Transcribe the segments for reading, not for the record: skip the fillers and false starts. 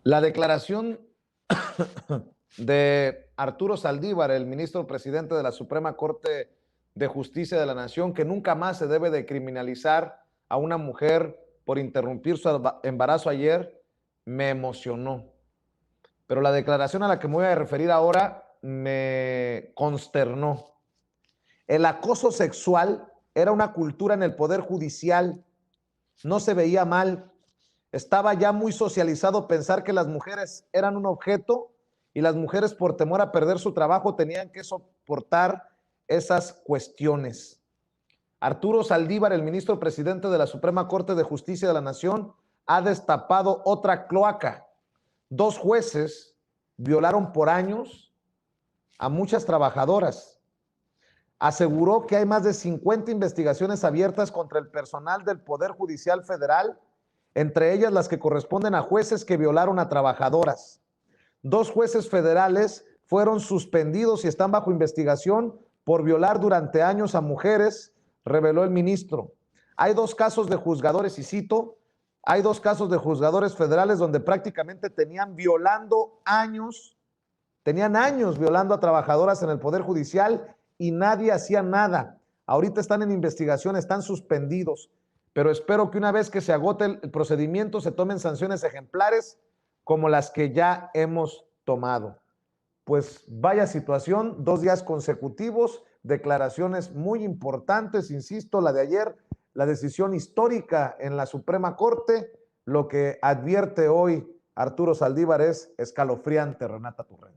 La declaración de Arturo Saldívar, el ministro presidente de la Suprema Corte de Justicia de la Nación, que nunca más se debe de criminalizar a una mujer por interrumpir su embarazo ayer, me emocionó. Pero la declaración a la que me voy a referir ahora me consternó. El acoso sexual era una cultura en el Poder Judicial, no se veía mal. Estaba ya muy socializado pensar que las mujeres eran un objeto y las mujeres, por temor a perder su trabajo, tenían que soportar esas cuestiones. Arturo Saldívar, el ministro presidente de la Suprema Corte de Justicia de la Nación, ha destapado otra cloaca. 2 jueces violaron por años a muchas trabajadoras. Aseguró que hay más de 50 investigaciones abiertas contra el personal del Poder Judicial Federal, entre ellas las que corresponden a jueces que violaron a trabajadoras. 2 jueces federales fueron suspendidos y están bajo investigación por violar durante años a mujeres, reveló el ministro. Hay 2 casos de juzgadores, y cito, hay 2 casos de juzgadores federales donde prácticamente tenían años violando a trabajadoras en el Poder Judicial y nadie hacía nada. Ahorita están en investigación, están suspendidos, pero espero que una vez que se agote el procedimiento se tomen sanciones ejemplares como las que ya hemos tomado. Pues vaya situación, 2 días consecutivos, declaraciones muy importantes, insisto, la de ayer, la decisión histórica en la Suprema Corte, lo que advierte hoy Arturo Saldívar es escalofriante, Renata Turrent.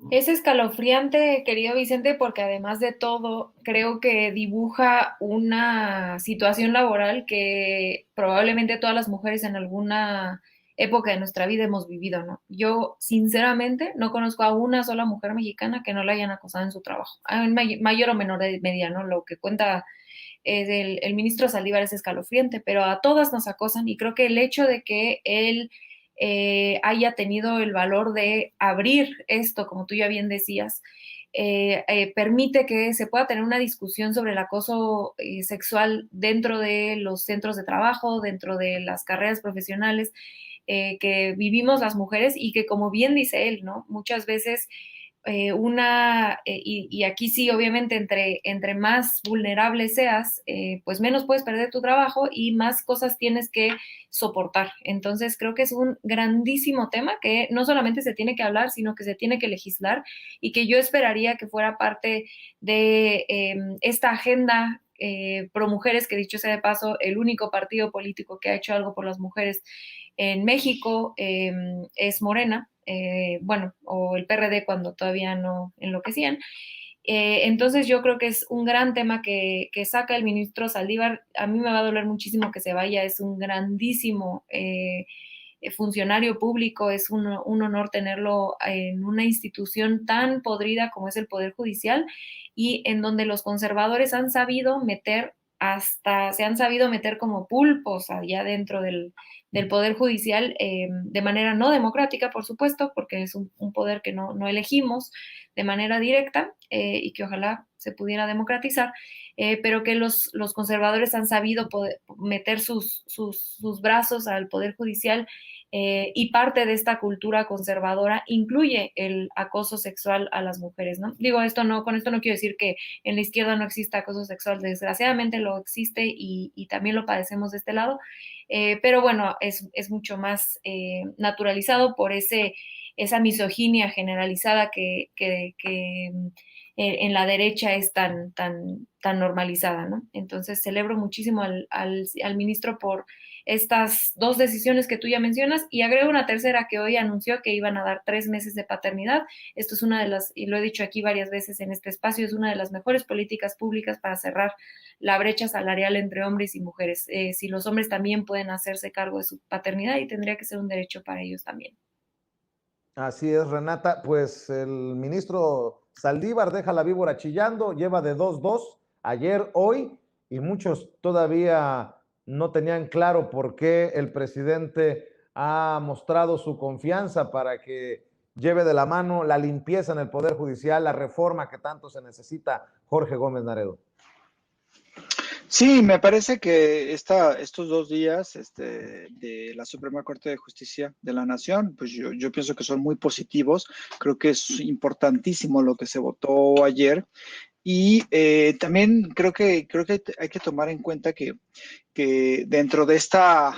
Es escalofriante, querido Vicente, porque además de todo, creo que dibuja una situación laboral que probablemente todas las mujeres en alguna época de nuestra vida hemos vivido, ¿no? Yo, sinceramente, no conozco a una sola mujer mexicana que no la hayan acosado en su trabajo, en mayor o menor medida, ¿no? Lo que cuenta el ministro Saldívar es escalofriante, pero a todas nos acosan y creo que el hecho de que él haya tenido el valor de abrir esto, como tú ya bien decías, permite que se pueda tener una discusión sobre el acoso sexual dentro de los centros de trabajo, dentro de las carreras profesionales que vivimos las mujeres y que, como bien dice él, ¿no? Muchas veces y aquí sí, obviamente, entre más vulnerable seas, pues menos puedes perder tu trabajo y más cosas tienes que soportar. Entonces, creo que es un grandísimo tema que no solamente se tiene que hablar, sino que se tiene que legislar y que yo esperaría que fuera parte de esta agenda pro mujeres, que dicho sea de paso, el único partido político que ha hecho algo por las mujeres en México es Morena, bueno, o el PRD cuando todavía no enloquecían. Entonces yo creo que es un gran tema que saca el ministro Saldívar. A mí me va a doler muchísimo que se vaya, es un grandísimo funcionario público, es un honor tenerlo en una institución tan podrida como es el Poder Judicial y en donde los conservadores han sabido meter se han sabido meter como pulpos allá dentro del Poder Judicial de manera no democrática, por supuesto, porque es un poder que no elegimos de manera directa y que ojalá se pudiera democratizar, pero que los conservadores han sabido meter sus brazos al Poder Judicial y parte de esta cultura conservadora incluye el acoso sexual a las mujeres, ¿no? Digo, con esto no quiero decir que en la izquierda no exista acoso sexual, desgraciadamente lo existe y también lo padecemos de este lado, pero bueno, es mucho más naturalizado por esa misoginia generalizada que en la derecha es tan normalizada, ¿no? Entonces celebro muchísimo al ministro por estas 2 decisiones que tú ya mencionas y agrego una tercera que hoy anunció que iban a dar 3 meses de paternidad. Esto es una de las, y lo he dicho aquí varias veces en este espacio, es una de las mejores políticas públicas para cerrar la brecha salarial entre hombres y mujeres. Si los hombres también pueden hacerse cargo de su paternidad y tendría que ser un derecho para ellos también. Así es, Renata. Pues el ministro Saldívar deja la víbora chillando, lleva de 2-2 ayer, hoy, y muchos todavía no tenían claro por qué el presidente ha mostrado su confianza para que lleve de la mano la limpieza en el Poder Judicial, la reforma que tanto se necesita. Jorge Gómez Naredo. Sí, me parece que estos 2 días de la Suprema Corte de Justicia de la Nación, pues yo pienso que son muy positivos. Creo que es importantísimo lo que se votó ayer. Y también creo que hay que tomar en cuenta que dentro de esta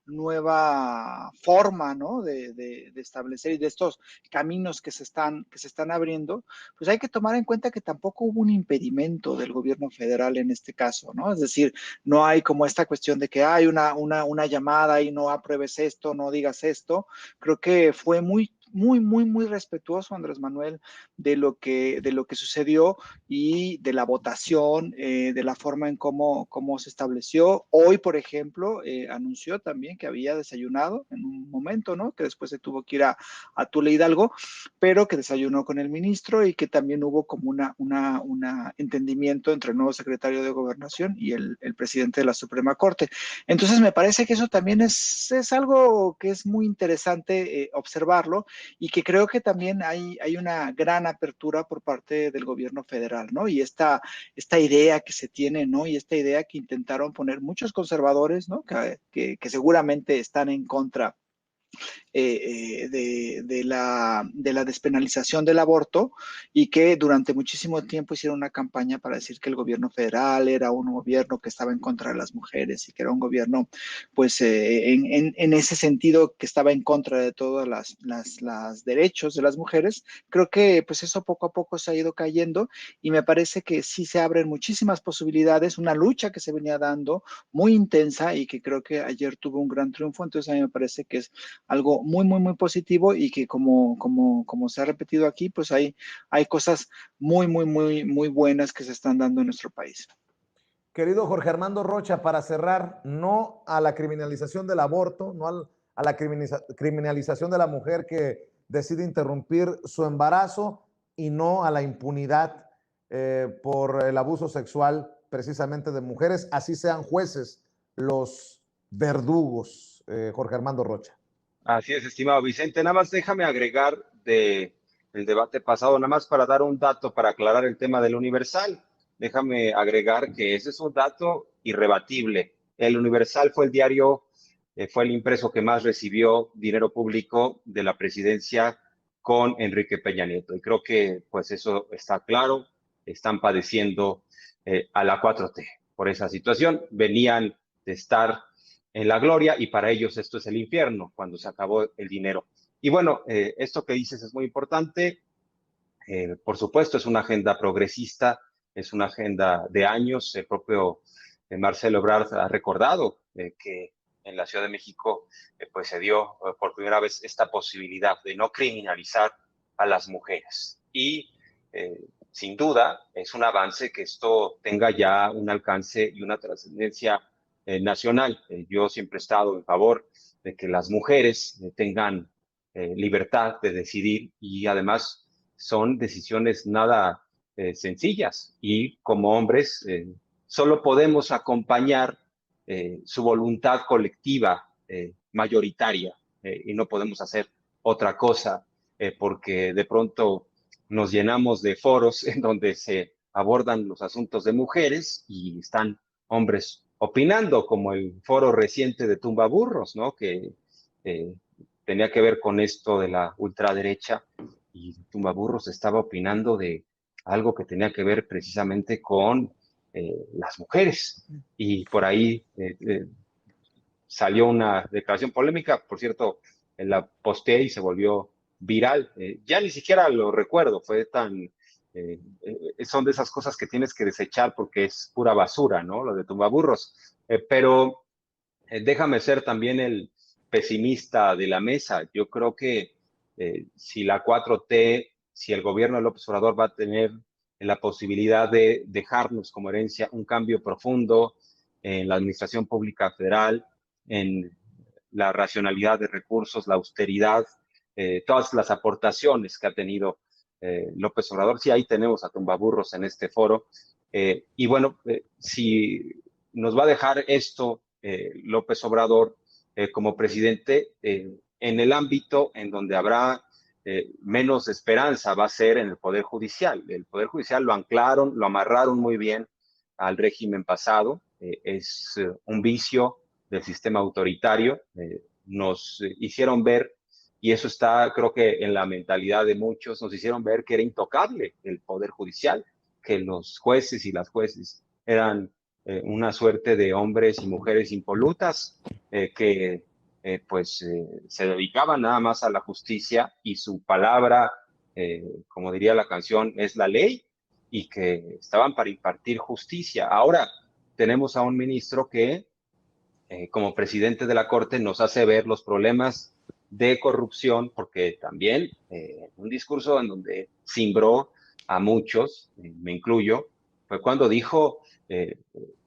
nueva forma, ¿no? de establecer y de estos caminos que se están abriendo, pues hay que tomar en cuenta que tampoco hubo un impedimento del gobierno federal en este caso, ¿no? Es decir, no hay como esta cuestión de que hay una llamada y no apruebes esto, no digas esto. Creo que fue muy, muy, muy, muy respetuoso Andrés Manuel de lo que sucedió y de la votación, de la forma en cómo se estableció. Hoy, por ejemplo, anunció también que había desayunado en un momento, ¿no? Que después se tuvo que ir a Tula Hidalgo, pero que desayunó con el ministro y que también hubo como una entendimiento entre el nuevo secretario de Gobernación y el presidente de la Suprema Corte. Entonces, me parece que eso también es algo que es muy interesante observarlo y que creo que también hay una gran apertura por parte del gobierno federal, ¿no? Y esta idea que se tiene, ¿no? Y esta idea que intentaron poner muchos conservadores, ¿no? Que seguramente están en contra de la despenalización del aborto y que durante muchísimo tiempo hicieron una campaña para decir que el gobierno federal era un gobierno que estaba en contra de las mujeres y que era un gobierno, pues, en ese sentido, que estaba en contra de todos los derechos de las mujeres. Creo que pues eso poco a poco se ha ido cayendo y me parece que sí se abren muchísimas posibilidades, una lucha que se venía dando muy intensa y que creo que ayer tuvo un gran triunfo. Entonces a mí me parece que es algo muy, muy, muy positivo y que como se ha repetido aquí, pues hay cosas muy, muy, muy, muy buenas que se están dando en nuestro país. Querido Jorge Armando Rocha, para cerrar, no a la criminalización del aborto, no a la criminalización de la mujer que decide interrumpir su embarazo y no a la impunidad por el abuso sexual precisamente de mujeres, así sean jueces los verdugos, Jorge Armando Rocha. Así es, estimado Vicente. Nada más déjame agregar de el debate pasado, nada más para dar un dato para aclarar el tema del Universal. Déjame agregar que ese es un dato irrebatible. El Universal fue el diario, fue el impreso que más recibió dinero público de la presidencia con Enrique Peña Nieto. Y creo que pues eso está claro. Están padeciendo a la 4T por esa situación. Venían de estar en la gloria y para ellos esto es el infierno cuando se acabó el dinero. Y bueno, esto que dices es muy importante. Por supuesto, es una agenda progresista, es una agenda de años. El propio Marcelo Ebrard ha recordado que en la Ciudad de México pues se dio por primera vez esta posibilidad de no criminalizar a las mujeres. Y sin duda es un avance que esto tenga ya un alcance y una trascendencia nacional. Yo siempre he estado en favor de que las mujeres tengan libertad de decidir y además son decisiones nada sencillas y como hombres solo podemos acompañar su voluntad colectiva mayoritaria y no podemos hacer otra cosa porque de pronto nos llenamos de foros en donde se abordan los asuntos de mujeres y están hombres opinando, como el foro reciente de Tumbaburros, ¿no? Que eh, tenía que ver con esto de la ultraderecha y Tumbaburros estaba opinando de algo que tenía que ver precisamente con las mujeres. Y por ahí salió una declaración polémica, por cierto, la posteé y se volvió viral. Ya ni siquiera lo recuerdo, fue tan... son de esas cosas que tienes que desechar porque es pura basura, ¿no? Lo de tumbaburros. Pero déjame ser también el pesimista de la mesa. Yo creo que si la 4T, si el gobierno de López Obrador va a tener la posibilidad de dejarnos como herencia un cambio profundo en la administración pública federal, en la racionalidad de recursos, la austeridad, todas las aportaciones que ha tenido López Obrador. Sí, ahí tenemos a tumbaburros en este foro. Y bueno, si nos va a dejar esto López Obrador como presidente en el ámbito en donde habrá menos esperanza va a ser en el Poder Judicial. El Poder Judicial lo anclaron, lo amarraron muy bien al régimen pasado, es un vicio del sistema autoritario. Nos hicieron ver, y eso está creo que en la mentalidad de muchos, nos hicieron ver que era intocable el Poder Judicial, que los jueces y las jueces eran una suerte de hombres y mujeres impolutas que se dedicaban nada más a la justicia y su palabra, como diría la canción, es la ley, y que estaban para impartir justicia. Ahora tenemos a un ministro que, como presidente de la Corte, nos hace ver los problemas de corrupción, porque también un discurso en donde cimbró a muchos, me incluyo, fue cuando dijo,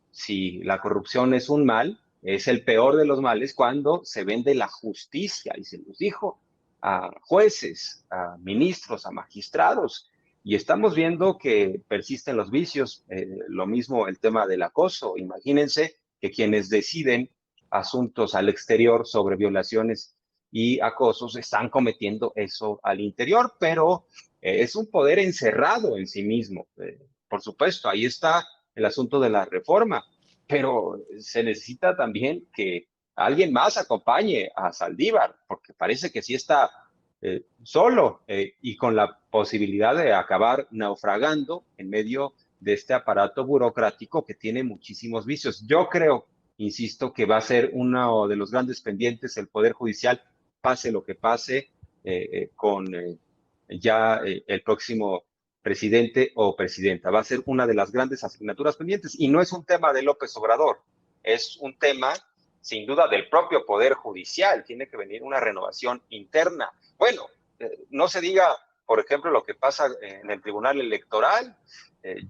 si la corrupción es un mal, es el peor de los males cuando se vende la justicia, y se los dijo a jueces, a ministros, a magistrados, y estamos viendo que persisten los vicios, lo mismo el tema del acoso. Imagínense que quienes deciden asuntos al exterior sobre violaciones y acosos están cometiendo eso al interior, pero es un poder encerrado en sí mismo. Por supuesto, ahí está el asunto de la reforma, pero se necesita también que alguien más acompañe a Saldívar, porque parece que sí está solo y con la posibilidad de acabar naufragando en medio de este aparato burocrático que tiene muchísimos vicios. Yo creo, insisto, que va a ser uno de los grandes pendientes el Poder Judicial, pase lo que pase, con el próximo presidente o presidenta. Va a ser una de las grandes asignaturas pendientes, y no es un tema de López Obrador, es un tema sin duda del propio Poder Judicial. Tiene que venir una renovación interna. Bueno, no se diga, por ejemplo, lo que pasa en el Tribunal Electoral. El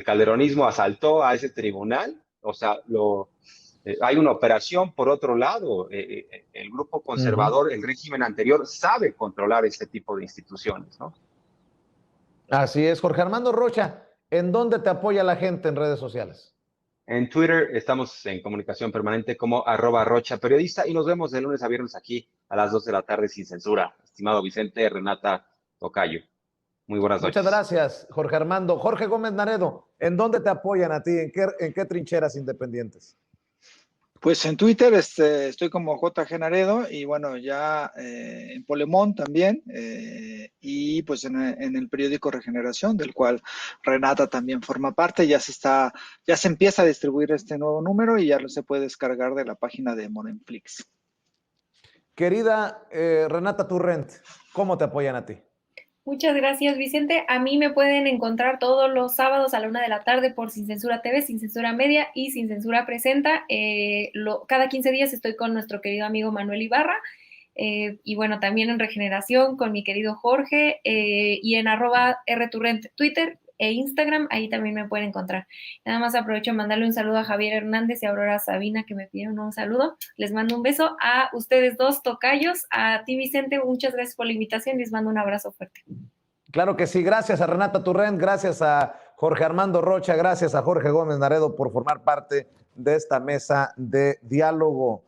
calderonismo asaltó a ese tribunal, o sea, hay una operación por otro lado. El grupo conservador, el régimen anterior, sabe controlar este tipo de instituciones, ¿no? Así es. Jorge Armando Rocha, ¿en dónde te apoya la gente en redes sociales? En Twitter estamos en comunicación permanente como @RochaPeriodista, y nos vemos de lunes a viernes aquí a las 2 de la tarde sin censura. Estimado Vicente, Renata, tocayo, muy buenas noches. Muchas gracias, Jorge Armando. Jorge Gómez Naredo, ¿en dónde te apoyan a ti? ¿En qué trincheras independientes? Pues en Twitter estoy como JG Naredo, y bueno, ya en Polemón también, y pues en el periódico Regeneración, del cual Renata también forma parte. Ya se empieza a distribuir este nuevo número y ya lo se puede descargar de la página de Morenflix. Querida Renata Turrent, ¿cómo te apoyan a ti? Muchas gracias, Vicente. A mí me pueden encontrar todos los sábados a la 1 de la tarde por Sin Censura TV, Sin Censura Media y Sin Censura Presenta. Cada 15 días estoy con nuestro querido amigo Manuel Ibarra. Y bueno, también en Regeneración con mi querido Jorge, y en @rturrent Twitter e Instagram, ahí también me pueden encontrar. Nada más aprovecho de mandarle un saludo a Javier Hernández y a Aurora Sabina, que me pidieron un saludo. Les mando un beso a ustedes dos, tocayos. A ti, Vicente, muchas gracias por la invitación. Les mando un abrazo fuerte. Claro que sí. Gracias a Renata Turrent, gracias a Jorge Armando Rocha, gracias a Jorge Gómez Naredo por formar parte de esta mesa de diálogo.